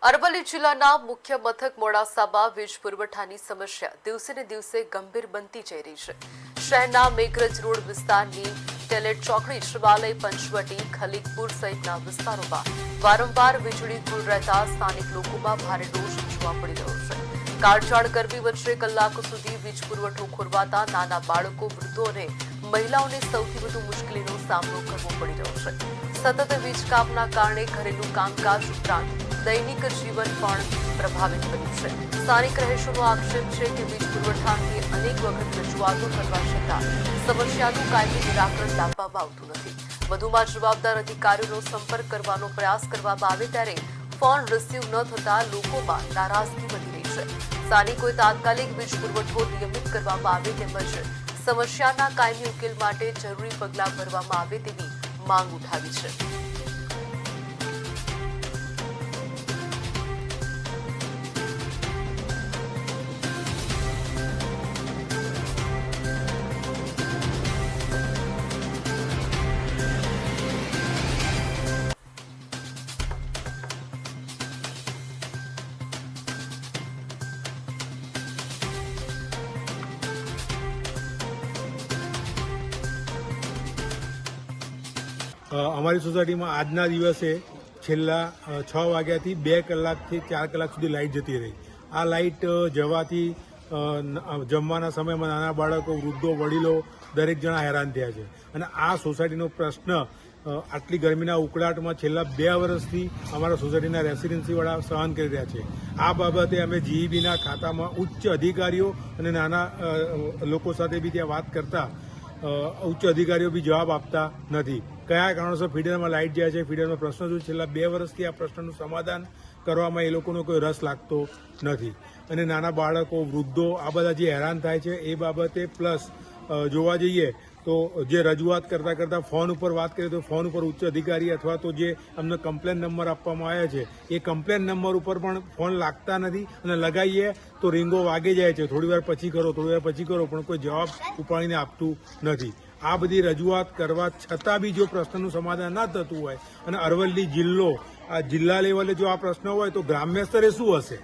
અરવલ્લી જિલ્લાના મુખ્ય મથક મોડાસામાં વીજ પુરવઠાની સમસ્યા દિવસે ને દિવસે ગંભીર બનતી જઈ રહી છે। શહેરના મેઘરજ રોડ વિસ્તારની ટેલેટ ચોકડી, શિવાલય, પંચવટી, ખલીકપુર સહિતના વિસ્તારોમાં વારંવાર વીજળી ગુલ રહેતા સ્થાનિક લોકોમાં ભારે રોષ જોવા મળી રહ્યો છે। કાળઝાળ ગરમી વચ્ચે કલાકો સુધી વીજ પુરવઠો ખોરવાતા નાના બાળકો, વૃદ્ધો અને મહિલાઓને સૌથી વધુ મુશ્કેલીનો સામનો કરવો પડી રહ્યો છે। સતત વીજ કાપના કારણે ઘરેલું કામકાજ ઉપરાંત દૈનિક જીવન પણ પ્રભાવિત બન્યું છે। સ્થાનિક રહીશોનો આક્ષેપ છે કે વીજ પુરવઠા અંગે અનેક વખત રજૂઆતો કરવા છતાં સમસ્યાનું કાયમી નિરાકરણ લાવવામાં આવતું નથી। વધુમાં જવાબદાર અધિકારીઓનો સંપર્ક કરવાનો પ્રયાસ કરવામાં આવે ત્યારે ફોન રિસીવ ન થતા લોકોમાં નારાજગી વધી રહી છે। સ્થાનિકોએ તાત્કાલિક વીજ પુરવઠો નિયમિત કરવામાં આવે તેમજ સમસ્યાના કાયમી ઉકેલ માટે જરૂરી પગલાં ભરવામાં આવે તેવી માંગ ઉઠાવી છે। અમારી સોસાયટીમાં આજના દિવસે છેલ્લા 6 વાગ્યાથી 2 કલાકથી 4 કલાક સુધી લાઇટ જતી રહી। આ લાઇટ જવાથી જમવાના સમયમાં નાના બાળકો, વૃદ્ધો, વડીલો દરેક જણા હેરાન થયા છે અને આ સોસાયટીનો પ્રશ્ન આટલી ગરમીના ઉકળાટમાં છેલ્લા 2 વર્ષથી અમારા સોસાયટીના રેસિડેન્સીવાળા સહન કરી રહ્યા છે। આ બાબતે અમે જીઈબીના ખાતામાં ઉચ્ચ અધિકારીઓ અને નાના લોકો સાથે બી ત્યાં વાત કરતા ઉચ્ચ અધિકારીઓ બી જવાબ આપતા નથી। કયા કારણોસર ફીડરમાં લાઇટ જાય છે, ફીડરમાં પ્રશ્ન શું, છેલ્લા 2 વર્ષથી આ પ્રશ્નનું સમાધાન કરવામાં એ લોકોનો કોઈ રસ લાગતો નથી અને નાના બાળકો, વૃદ્ધો આ બધા જે હેરાન થાય છે એ બાબતે પ્લસ જોવા જઈએ તો જે રજૂઆત કરતાં ફોન ઉપર વાત કરીએ તો ફોન ઉપર ઉચ્ચ અધિકારી અથવા તો જે અમને કમ્પ્લેન નંબર આપવામાં આવ્યા છે એ કમ્પ્લેન નંબર ઉપર પણ ફોન લાગતા નથી અને લગાવીએ તો રીંગો વાગે જાય છે, થોડી વાર પછી કરો પણ કોઈ જવાબ ઉપાડીને આપતું નથી। આ બધી રજૂઆત કરવા છતાં બી જો પ્રશ્નનું સમાધાન ન થતું હોય અને અરવલ્લી જિલ્લો આ જિલ્લા લેવલે જો આ પ્રશ્ન હોય તો ગ્રામ્ય સ્તરે શું હશે?